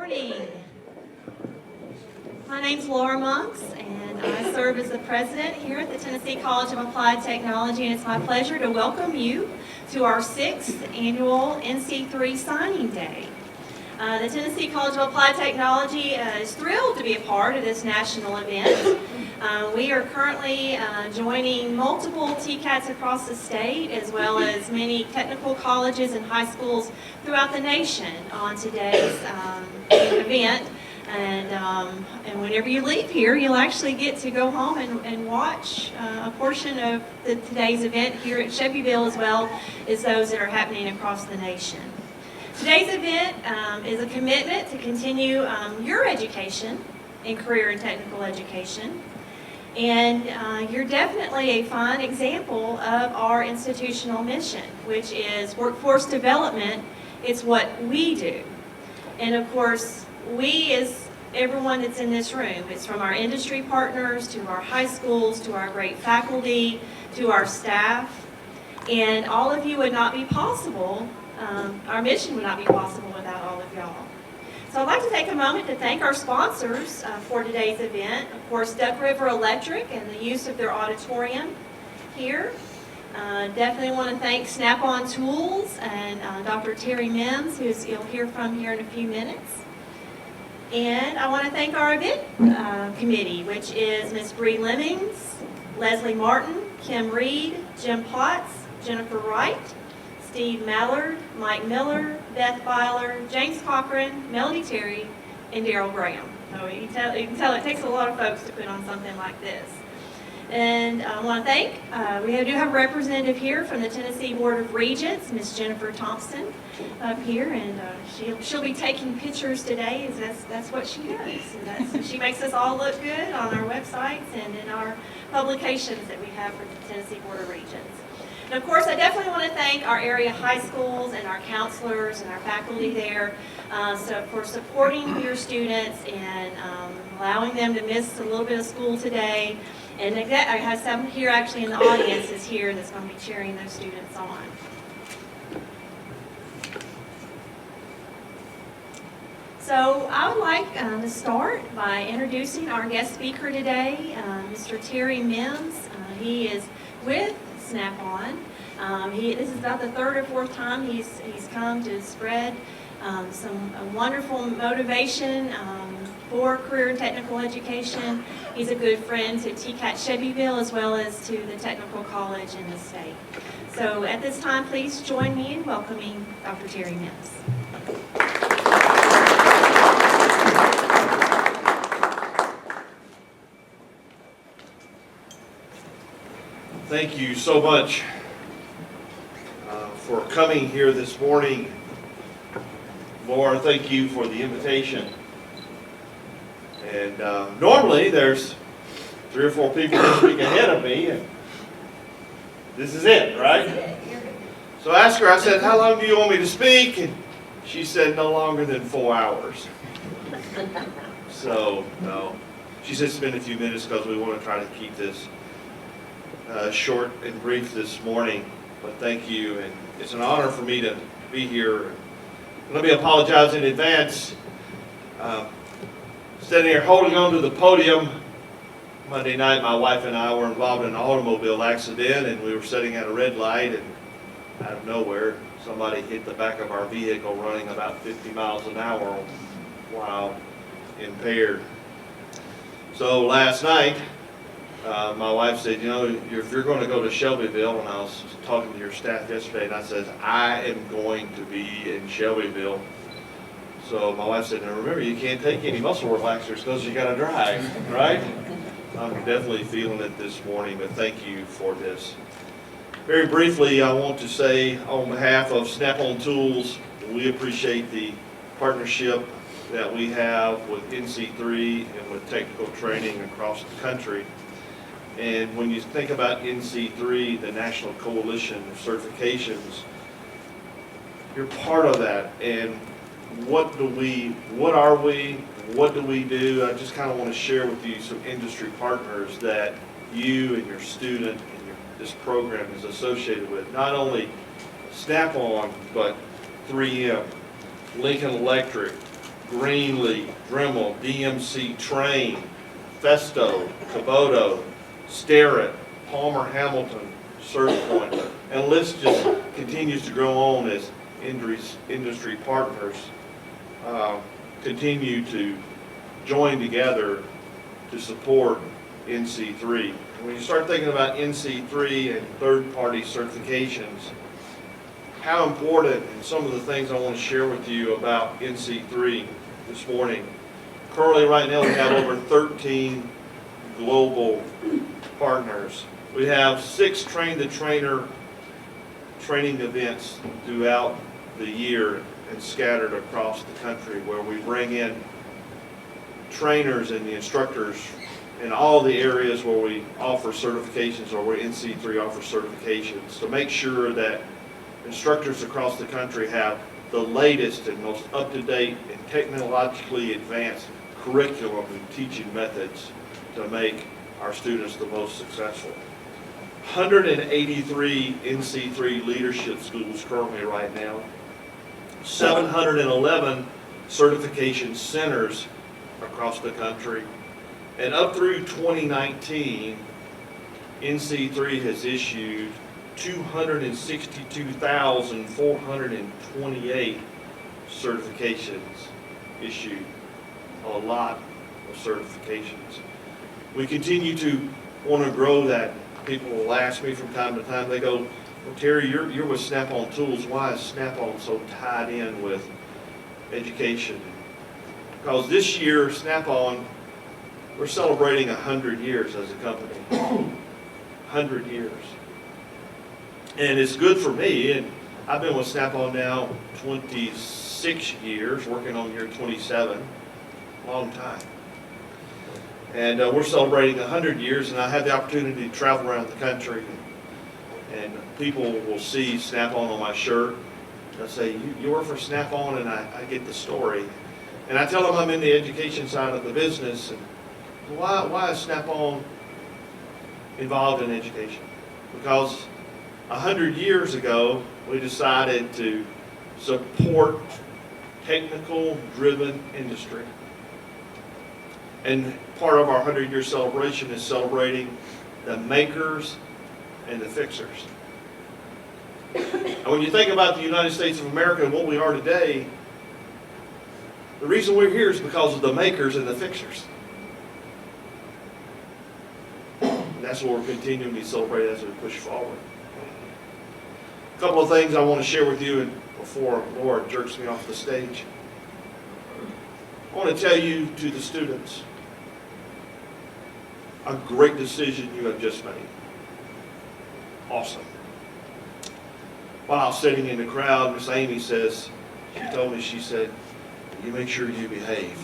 morning. My name's Laura Monks, and I serve as the president here at the Tennessee College of Applied Technology, and it's my pleasure to welcome you to our 6th annual NC3 signing day. The Tennessee College of Applied Technology is thrilled to be a part of this national event. We are currently joining multiple TCATs across the state, as well as many technical colleges and high schools throughout the nation on today's event. And whenever you leave here, you'll actually get to go home and watch a portion of today's event here at Shelbyville, as well as those that are happening across the nation. Today's event is a commitment to continue your education in career and technical education. And you're definitely a fine example of our institutional mission, which is workforce development. It's what we do. And of course, we is everyone that's in this room. It's from our industry partners to our high schools to our great faculty to our staff. And all of you would not be possible, our mission would not be possible without all of y'all. So I'd like to take a moment to thank our sponsors for today's event. Of course, Duck River Electric and the use of their auditorium here. Definitely want to thank Snap-on Tools and Dr. Terry Mims, who you'll hear from here in a few minutes. And I want to thank our event committee, which is Ms. Bree Lemmings, Leslie Martin, Kim Reed, Jim Potts, Jennifer Wright, Steve Mallard, Mike Miller, Beth Byler, James Cochran, Melody Terry, and Daryl Graham. So you can tell it takes a lot of folks to put on something like this. And I want to thank, we do have a representative here from the Tennessee Board of Regents, Ms. Jennifer Thompson, up here, and she'll be taking pictures today, as that's what she does. And she makes us all look good on our websites and in our publications that we have for the Tennessee Board of Regents. And of course, I definitely want to thank our area high schools and our counselors and our faculty there for supporting your students and allowing them to miss a little bit of school today. And I have someone here actually in the audience is here that's going to be cheering those students on. So I would like to start by introducing our guest speaker today, Mr. Terry Mims. He is with Snap-on. This is about the 3rd or 4th time he's come to spread some wonderful motivation for career and technical education. He's a good friend to TCAT Shelbyville as well as to the technical college in the state. So at this time, please join me in welcoming Dr. Terry Mims. Thank you so much for coming here this morning. Laura, thank you for the invitation. And normally there's 3 or 4 people who speak ahead of me, and this is it, right? So I asked her, I said, how long do you want me to speak? And she said, no longer than 4 hours. So, no. She said spend a few minutes because we want to try to keep this short and brief this morning. But thank you, and it's an honor for me to be here. Let me apologize in advance. Standing here holding on to the podium, Monday night my wife and I were involved in an automobile accident, and we were sitting at a red light, and out of nowhere somebody hit the back of our vehicle running about 50 miles an hour while impaired. So last night my wife said, you know, if you're going to go to Shelbyville, and I was talking to your staff yesterday, and I said, I am going to be in Shelbyville. So my wife said, now remember, you can't take any muscle relaxers because you got to drive, right? I'm definitely feeling it this morning, but thank you for this. Very briefly, I want to say on behalf of Snap-on Tools, we appreciate the partnership that we have with NC3 and with technical training across the country. And when you think about NC3, the National Coalition of Certifications, you're part of that. And what are we, what do we do? I just kind of want to share with you some industry partners that you and your student and this program is associated with. Not only Snap-on, but 3M, Lincoln Electric, Greenlee, Dremel, DMC Train, Festo, Kubota, Starrett, Palmer Hamilton, Surfpoint, and the list just continues to grow on as industry partners continue to join together to support NC3. When you start thinking about NC3 and third-party certifications, how important, and some of the things I want to share with you about NC3 this morning. Currently, right now, we have over 13 global partners. We have 6 train-the-trainer training events throughout the year and scattered across the country where we bring in trainers and the instructors in all the areas where we offer certifications or where NC3 offers certifications to make sure that instructors across the country have the latest and most up-to-date and technologically advanced curriculum and teaching methods to make our students the most successful. 183 NC3 leadership schools currently right now, 711 certification centers across the country, and up through 2019, NC3 has issued 262,428 certifications issued, a lot of certifications. We continue to want to grow that. People will ask me from time to time, they go, well, Terry, you're with Snap-on Tools. Why is Snap-on so tied in with education? Because this year, Snap-on, we're celebrating 100 years as a company. 100 years. And it's good for me, and I've been with Snap-on now 26 years, working on year 27, long time. And we're celebrating 100 years, and I had the opportunity to travel around the country, and people will see Snap-on my shirt. They'll say, you work for Snap-on, and I get the story. And I tell them I'm in the education side of the business, and why is Snap-on involved in education? Because 100 years ago, we decided to support technical-driven industry. And part of our 100-year celebration is celebrating the makers and the fixers. And when you think about the United States of America and what we are today, the reason we're here is because of the makers and the fixers. And that's what we're continuing to celebrate as we push forward. A couple of things I want to share with you before Laura jerks me off the stage. I want to tell you to the students, a great decision you have just made. Awesome. While I was sitting in the crowd, Miss Amy says, she told me, she said, you make sure you behave.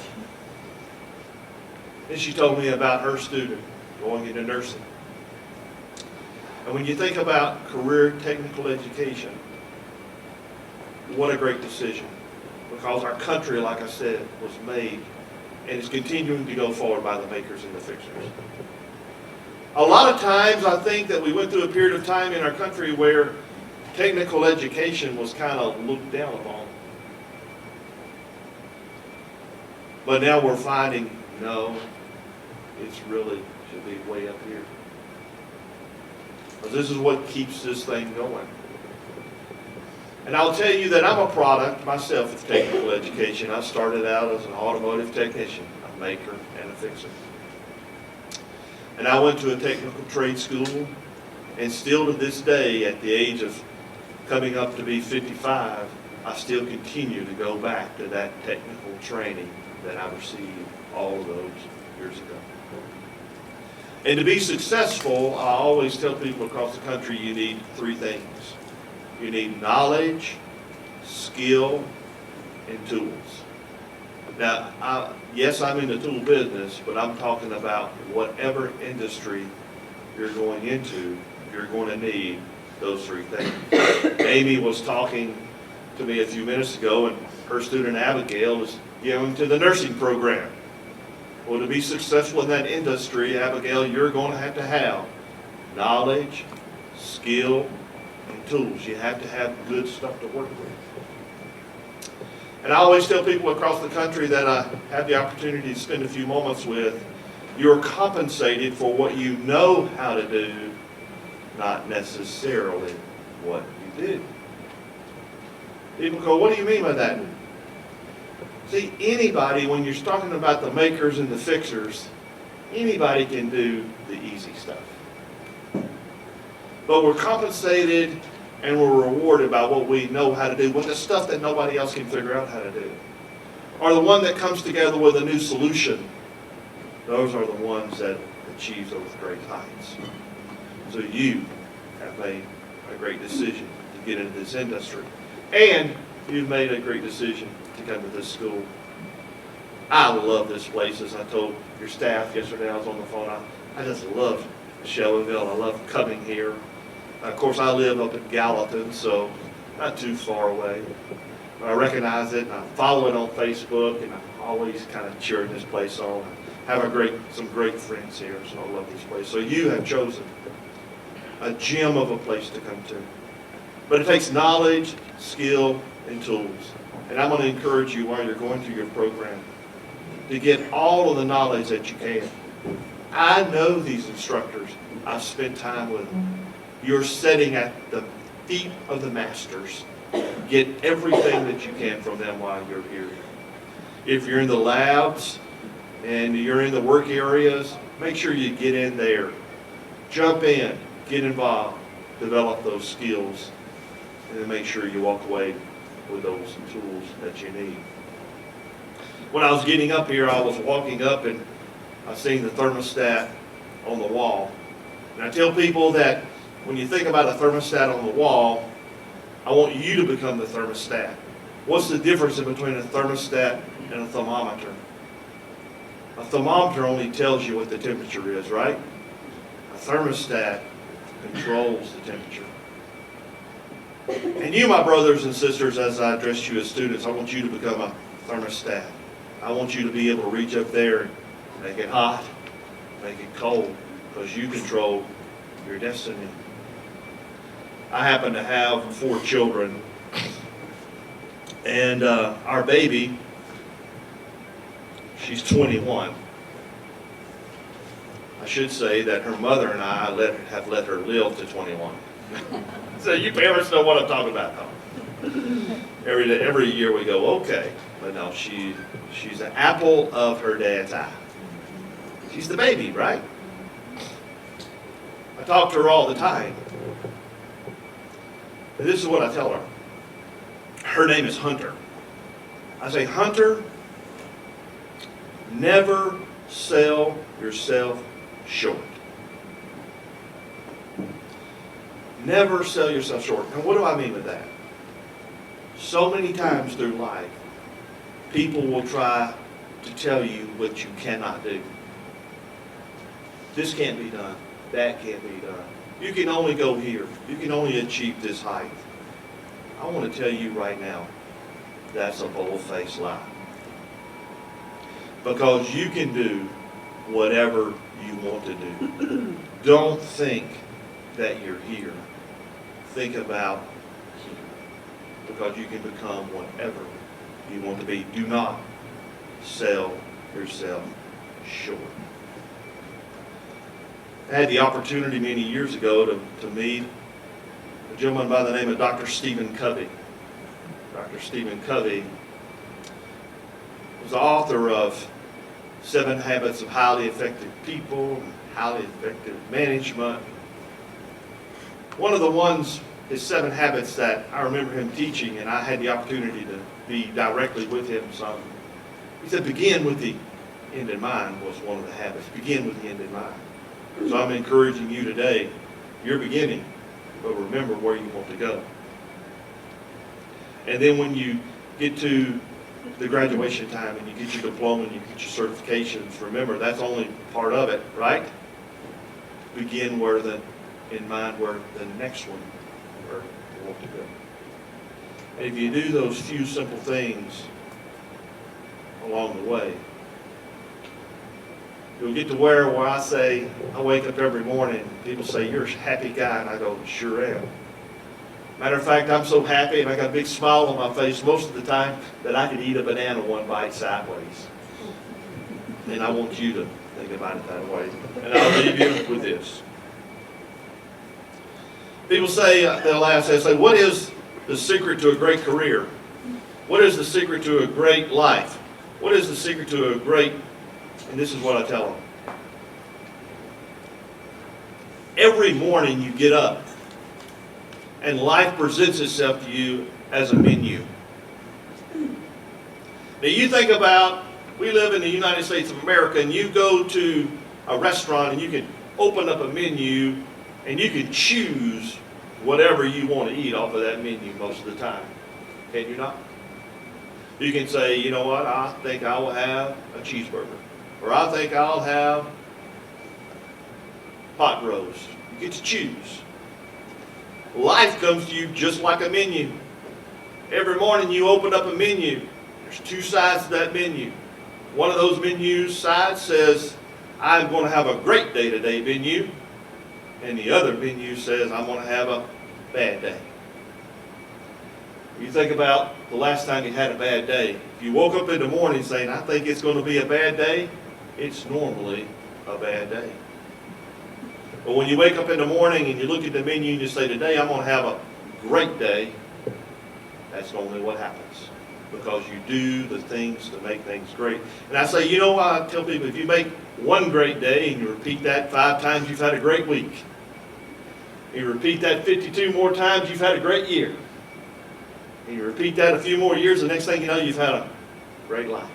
Then she told me about her student going into nursing. And when you think about career technical education, what a great decision. Because our country, like I said, was made and is continuing to go forward by the makers and the fixers. A lot of times I think that we went through a period of time in our country where technical education was kind of looked down upon. But now we're finding, no, it's really should be way up here. Because this is what keeps this thing going. And I'll tell you that I'm a product myself of technical education. I started out as an automotive technician, a maker and a fixer. And I went to a technical trade school, and still to this day, at the age of coming up to be 55, I still continue to go back to that technical training that I received all of those years ago. And to be successful, I always tell people across the country, you need 3 things. You need knowledge, skill, and tools. Now, yes, I'm in the tool business, but I'm talking about whatever industry you're going into, you're going to need those 3 things. Amy was talking to me a few minutes ago, and her student Abigail is going to the nursing program. Well, to be successful in that industry, Abigail, you're going to have knowledge, skill, and tools. You have to have good stuff to work with. And I always tell people across the country that I have the opportunity to spend a few moments with, you're compensated for what you know how to do, not necessarily what you do. People go, what do you mean by that? See, anybody, when you're talking about the makers and the fixers, anybody can do the easy stuff. But we're compensated and we're rewarded by what we know how to do, with the stuff that nobody else can figure out how to do. Or the one that comes together with a new solution. Those are the ones that achieve those great heights. So you have made a great decision to get into this industry. And you've made a great decision to come to this school. I love this place. As I told your staff yesterday, I was on the phone. I just love Shelbyville. I love coming here. Of course, I live up in Gallatin, so not too far away. But I recognize it, and I follow it on Facebook, and I'm always kind of cheering this place on. I have some great friends here, so I love this place. So you have chosen a gem of a place to come to. But it takes knowledge, skill, and tools. And I'm going to encourage you while you're going through your program to get all of the knowledge that you can. I know these instructors. I've spent time with them. You're sitting at the feet of the masters. Get everything that you can from them while you're here. If you're in the labs and you're in the work areas, make sure you get in there. Jump in, get involved, develop those skills, and then make sure you walk away with those tools that you need. When I was getting up here, I was walking up and I seen the thermostat on the wall. And I tell people that when you think about a thermostat on the wall, I want you to become the thermostat. What's the difference between a thermostat and a thermometer? A thermometer only tells you what the temperature is, right? A thermostat controls the temperature. And you, my brothers and sisters, as I address you as students, I want you to become a thermostat. I want you to be able to reach up there and make it hot, make it cold, because you control your destiny. I happen to have 4 children, and our baby, she's 21. I should say that her mother and I have let her live to 21. So you parents know what I'm talking about, though. Every year we go, okay. But no, she's an apple of her dad's eye. She's the baby, right? I talk to her all the time. And this is what I tell her. Her name is Hunter. I say, Hunter, never sell yourself short. Never sell yourself short. And what do I mean by that? So many times through life, people will try to tell you what you cannot do. This can't be done. That can't be done. You can only go here. You can only achieve this height. I want to tell you right now, that's a bold-faced lie. Because you can do whatever you want to do. Don't think that you're here. Think about here. Because you can become whatever you want to be. Do not sell yourself short. I had the opportunity many years ago to meet a gentleman by the name of Dr. Stephen Covey. Dr. Stephen Covey was the author of 7 Habits of Highly Effective People, and Highly Effective Management. One of the ones, his 7 habits that I remember him teaching, and I had the opportunity to be directly with him some. He said, begin with the end in mind was one of the habits. Begin with the end in mind. So I'm encouraging you today, you're beginning, but remember where you want to go. And then when you get to the graduation time and you get your diploma and you get your certifications, remember that's only part of it, right? Begin in mind where the next one, where you want to go. And if you do those few simple things along the way, you'll get to where I say, I wake up every morning, people say, you're a happy guy, and I go, sure am. Matter of fact, I'm so happy and I got a big smile on my face most of the time that I could eat a banana one bite sideways. And I want you to think about it that way. And I'll leave you with this. People say, they'll ask, they say, what is the secret to a great career? What is the secret to a great life? What is the secret to a great, and this is what I tell them. Every morning you get up and life presents itself to you as a menu. Now you think about, we live in the United States of America, and you go to a restaurant and you can open up a menu and you can choose whatever you want to eat off of that menu most of the time. Can you not? You can say, you know what, I think I will have a cheeseburger. Or I think I'll have pot roast. You get to choose. Life comes to you just like a menu. Every morning you open up a menu. There's two sides to that menu. One of those menu sides says, I'm going to have a great day today menu. And the other menu says, I'm going to have a bad day. You think about the last time you had a bad day. If you woke up in the morning saying, I think it's going to be a bad day, it's normally a bad day. But when you wake up in the morning and you look at the menu and you say, today I'm going to have a great day, that's normally what happens. Because you do the things to make things great. And I say, you know, I tell people, if you make one great day and you repeat that 5 times, you've had a great week. You repeat that 52 more times, you've had a great year. And you repeat that a few more years, the next thing you know, you've had a great life.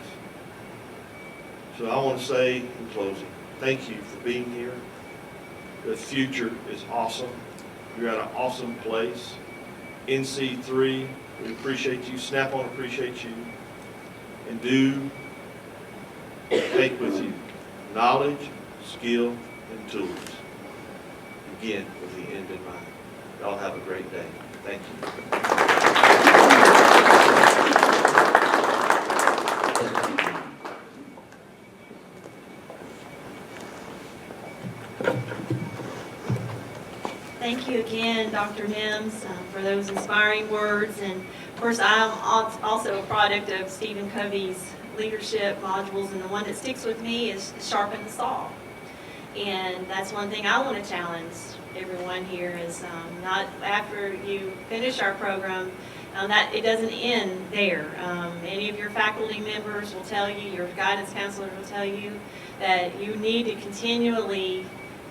So I want to say in closing, thank you for being here. The future is awesome. You're at an awesome place. NC3, we appreciate you. Snap-on appreciates you. And do take with you knowledge, skill, and tools. Again, with the end in mind. Y'all have a great day. Thank you. Thank you again, Dr. Mims, for those inspiring words. And of course, I'm also a product of Stephen Covey's leadership modules, and the one that sticks with me is sharpen the saw. And that's one thing I want to challenge everyone here is not after you finish our program, that it doesn't end there. Any of your faculty members will tell you, your guidance counselors will tell you that you need to continually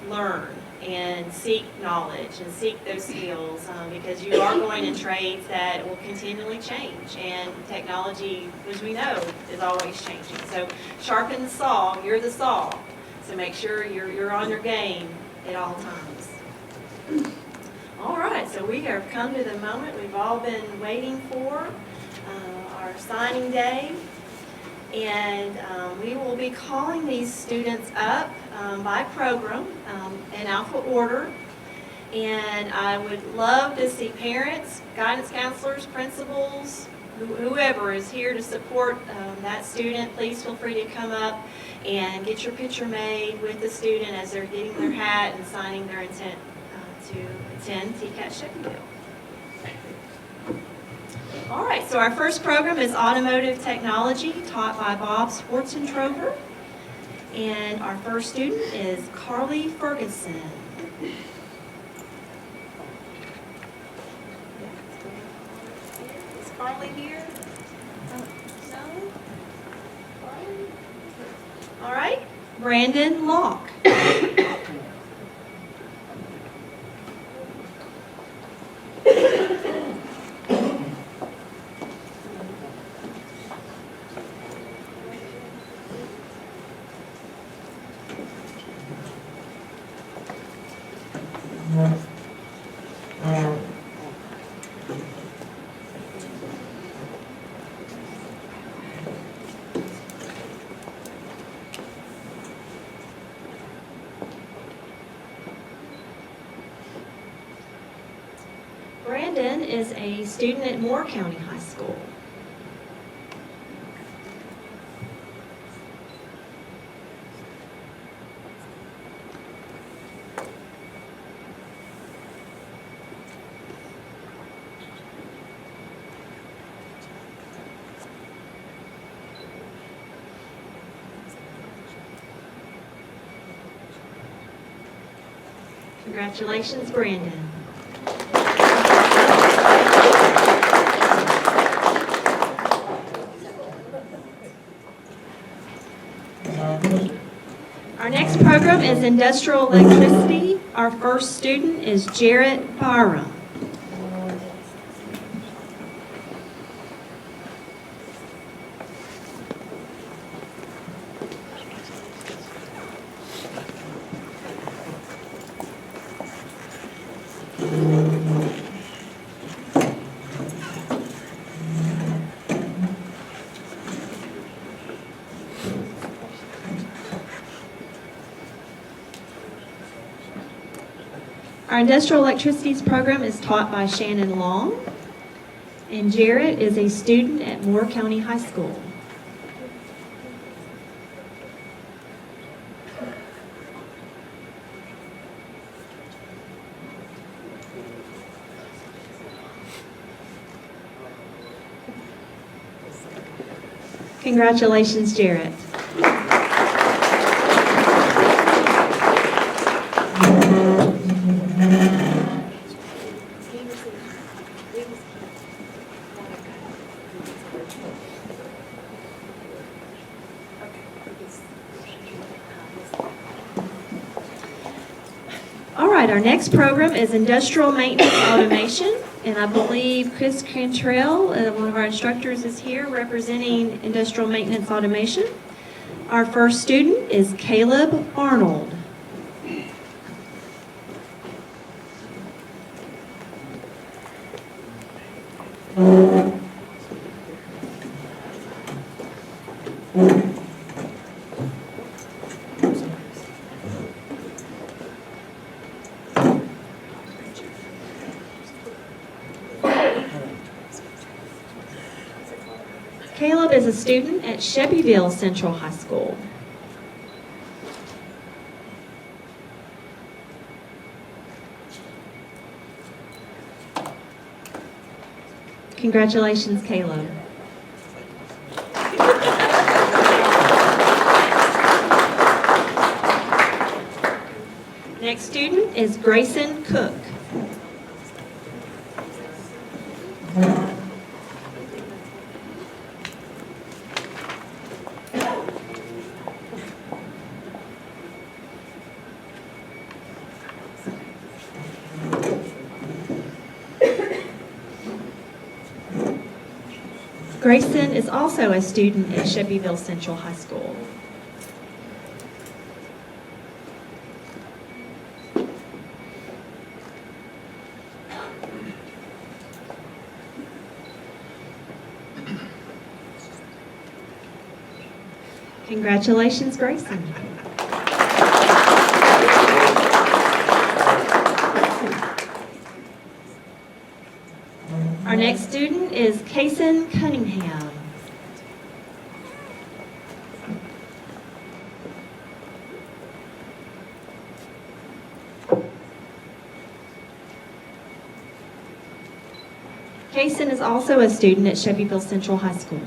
learn and seek knowledge and seek those skills because you are going in trades that will continually change, and technology, as we know, is always changing. So sharpen the saw, you're the saw, so make sure you're on your game at all times. All right, so we have come to the moment we've all been waiting for, our signing day. And we will be calling these students up by program in alpha order. And I would love to see parents, guidance counselors, principals, whoever is here to support that student. Please feel free to come up and get your picture made with the student as they're getting their hat and signing their intent to attend TCAT Shelbyville. All right, so our first program is Automotive Technology, taught by Bob Schwarzentrover. And our first student is Carly Ferguson. Is Carly here? No? All right, Brandon Locke. Brandon is a student at Moore County High School. Congratulations, Brandon. Our next program is Industrial Electricity. Our first student is Jarrett Byram. Our Industrial Electricities program is taught by Shannon Long, and Jarrett is a student at Moore County High School. Congratulations, Jarrett. All right, our next program is Industrial Maintenance Automation, and I believe Chris Cantrell, one of our instructors, is here representing Industrial Maintenance Automation. Our first student is Caleb Arnold. Caleb is a student at Shelbyville Central High School. Congratulations, Caleb. Next student is Grayson Cook. Grayson is also a student at Shelbyville Central High School. Congratulations, Grayson. Our next student is Kason Cunningham. Kason is also a student at Shelbyville Central High School.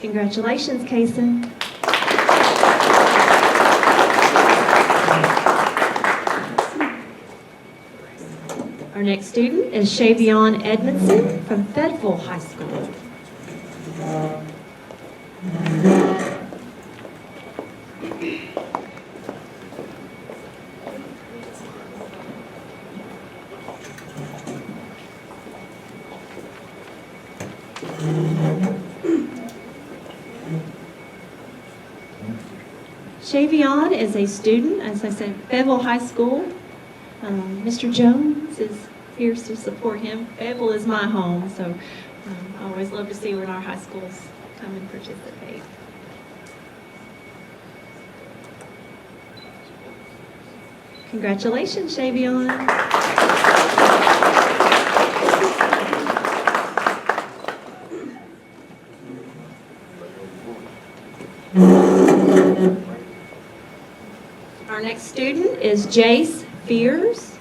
Congratulations, Kason. Our next student is Shavion Edmondson from Fayetteville High School. Shavion is a student, as I said, Fayetteville High School. Mr. Jones is here to support him. Fayetteville is my home, so I always love to see when our high schools come and participate. Congratulations, Shavion. Our next student is Jace Fears.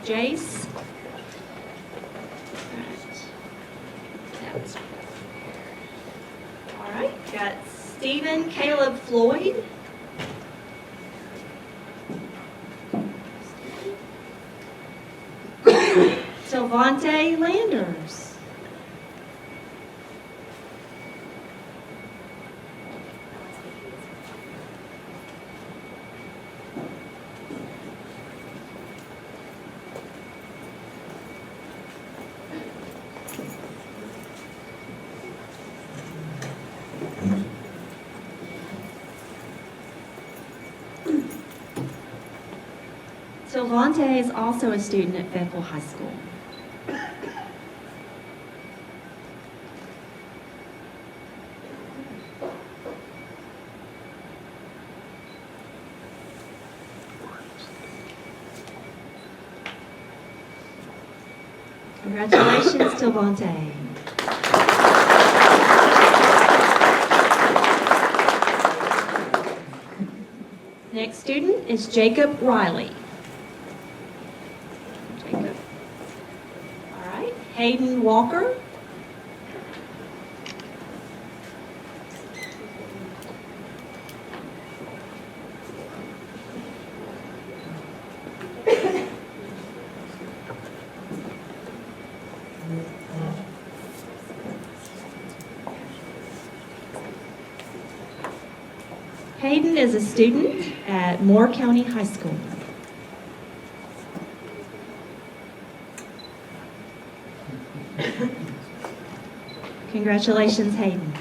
Jace. All right, got Stephen Caleb Floyd. Sylvante Landers. Sylvante is also a student at Fayetteville High School. Congratulations, Sylvante. Next student is Jacob Riley. Jacob. All right. Hayden Walker. Hayden is a student at Moore County High School. Congratulations, Hayden.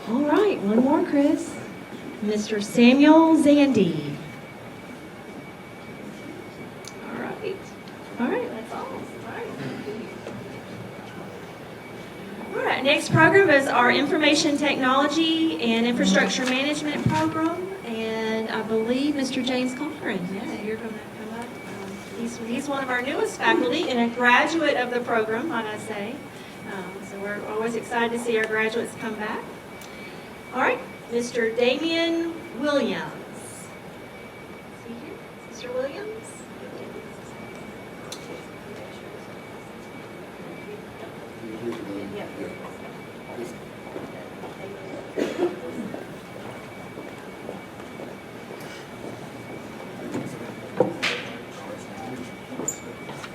All right, one more, Chris. Mr. Samuel Zandy. Next program is our Information Technology and Infrastructure Management program, and I believe Mr. James Cochran, you're going to come up. He's one of our newest faculty and a graduate of the program, might I say. So we're always excited to see our graduates come back. All right, Mr. Damien Williams. Is he here? Mr. Williams?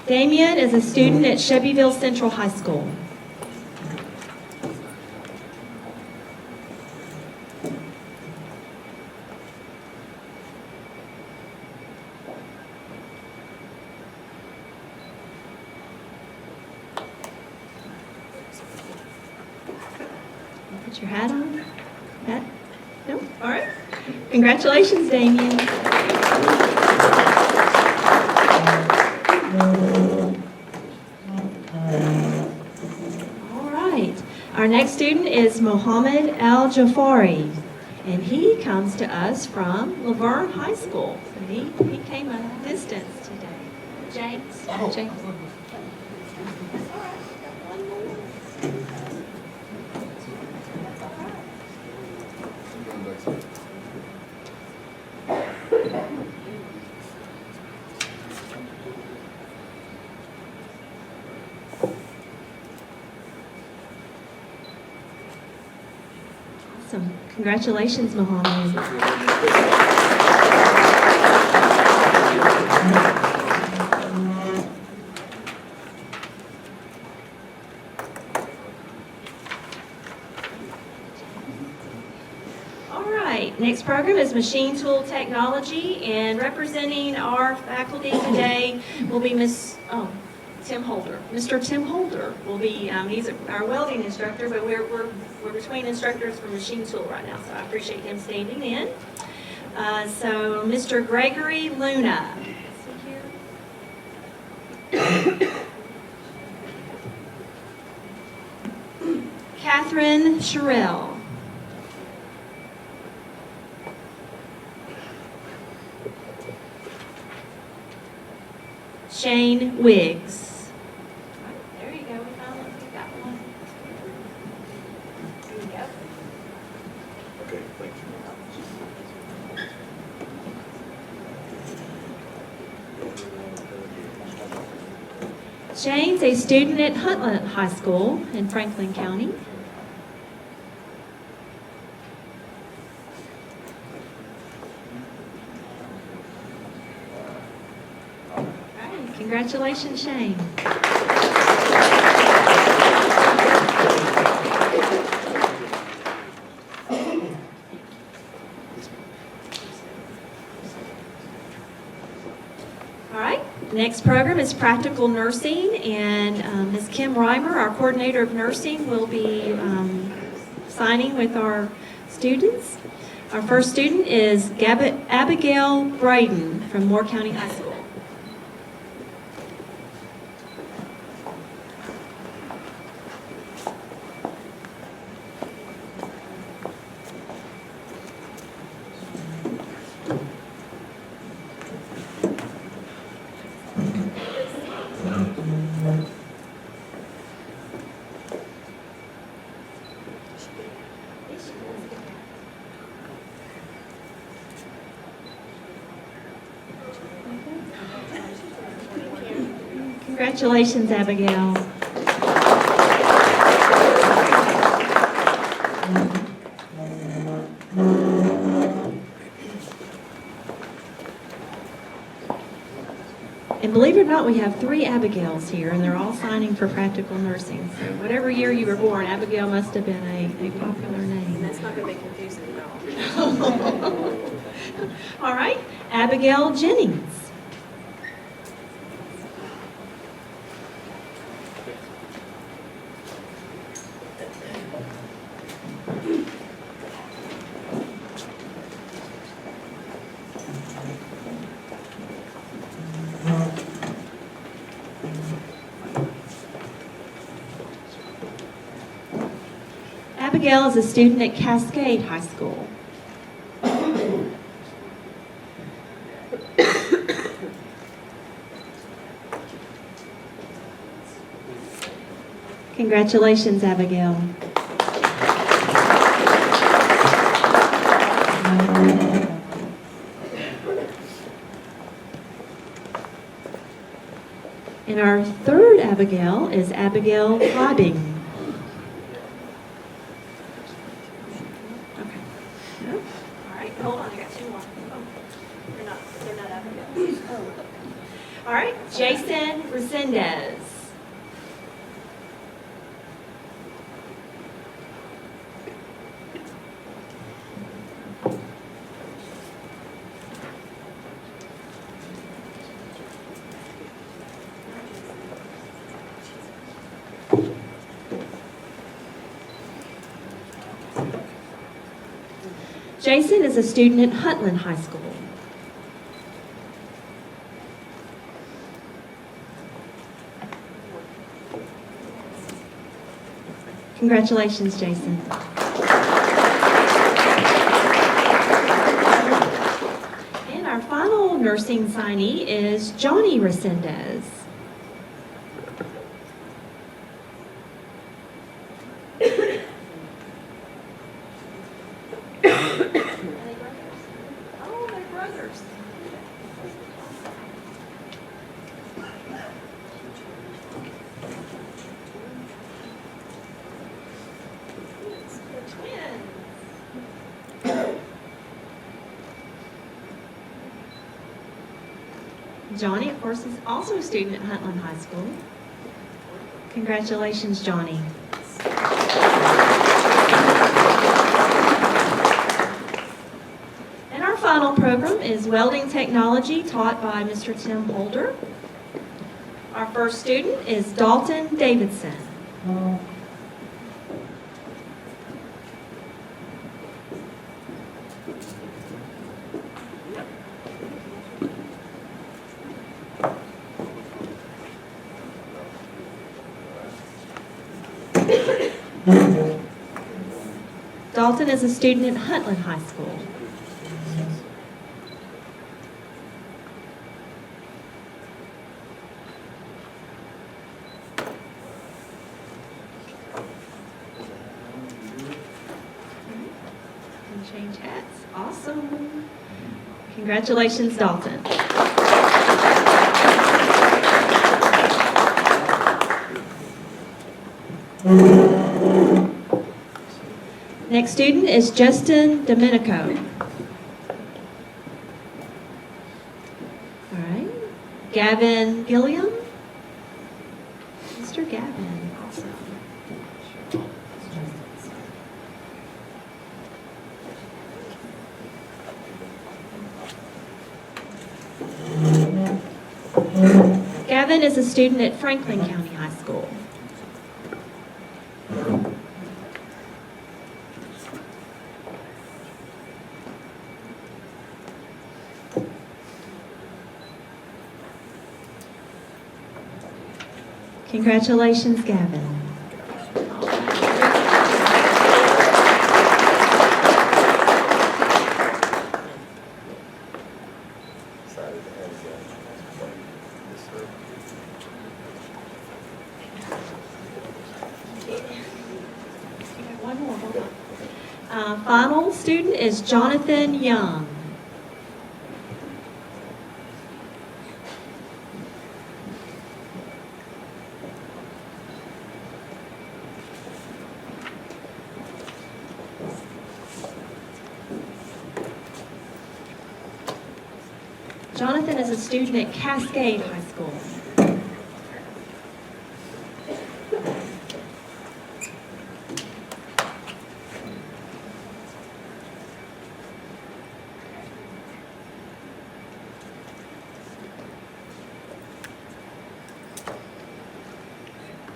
Damien is a student at Shelbyville Central High School. Put your hat on. Hat? No? All right. Congratulations, Damien. All right. Our next student is Mohammed Al Jafari, and he comes to us from Laverne High School. So he came a distance today. James? James. Awesome. Congratulations, Mohammed. All right, next program is Machine Tool Technology, and representing our faculty today will be Tim Holder. Mr. Tim Holder will be, he's our welding instructor, but we're between instructors for machine tool right now, so I appreciate him standing in. So Mr. Gregory Luna. Catherine Sherrill. Shane Wiggs. There you go, we got one. Shane's a student at Huntland High School in Franklin County. All right, congratulations, Shane. All right, next program is practical nursing, and Ms. Kim Reimer, our coordinator of nursing, will be signing with our students. Our first student is Abigail Braden from Moore County High School. Congratulations, Abigail. And believe it or not, we have 3 Abigails here, and they're all signing for practical nursing. So whatever year you were born, Abigail must have been a popular name. That's not going to be confusing at all. All right, Abigail Jennings. Abigail is a student at Cascade High School. Congratulations, Abigail. And our third Abigail is Abigail Hobbing. Hold on, I got 2 more. Oh, they're not Abigail. Oh. All right, Jason Resendez. Jason is a student at Huntland High School. Congratulations, Jason. And our final nursing signee is Johnny Resendez. Johnny, of course, is also a student at Huntland High School. Congratulations, Johnny. And our final program is Welding Technology, taught by Mr. Tim Holder. Our first student is Dalton Davidson. Dalton is a student at Huntland High School. And change hats. Awesome. Congratulations, Dalton. Next student is Justin Domenico. All right. Gavin Gilliam. Mr. Gavin, awesome. Gavin is a student at Franklin County High School. Congratulations, Gavin. One more, hold on. Final student is Jonathan Young. Jonathan is a student at Cascade High School.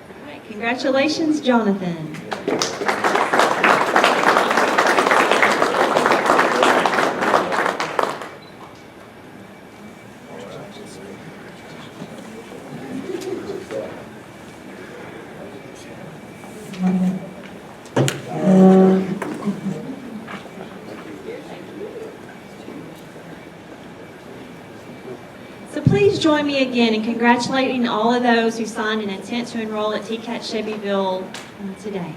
All right, congratulations, Jonathan. So please join me again in congratulating all of those who signed an intent to enroll at TCAT Shelbyville today.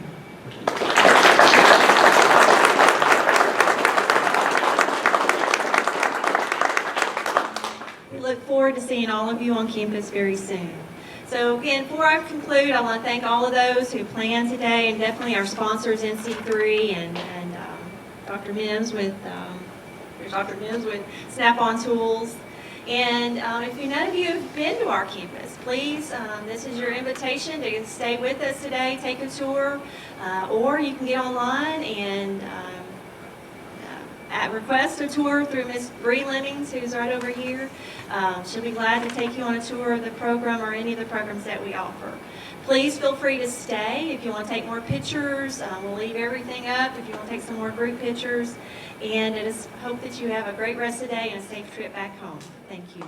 We look forward to seeing all of you on campus very soon. So again, before I conclude, I want to thank all of those who planned today, and definitely our sponsors, NC3 and Dr. Mims with Snap-on Tools. And if none of you have been to our campus, please, this is your invitation to stay with us today, take a tour, or you can get online and request a tour through Ms. Bree Lemmings, who's right over here. She'll be glad to take you on a tour of the program or any of the programs that we offer. Please feel free to stay if you want to take more pictures. We'll leave everything up if you want to take some more group pictures. And I just hope that you have a great rest of the day and a safe trip back home. Thank you.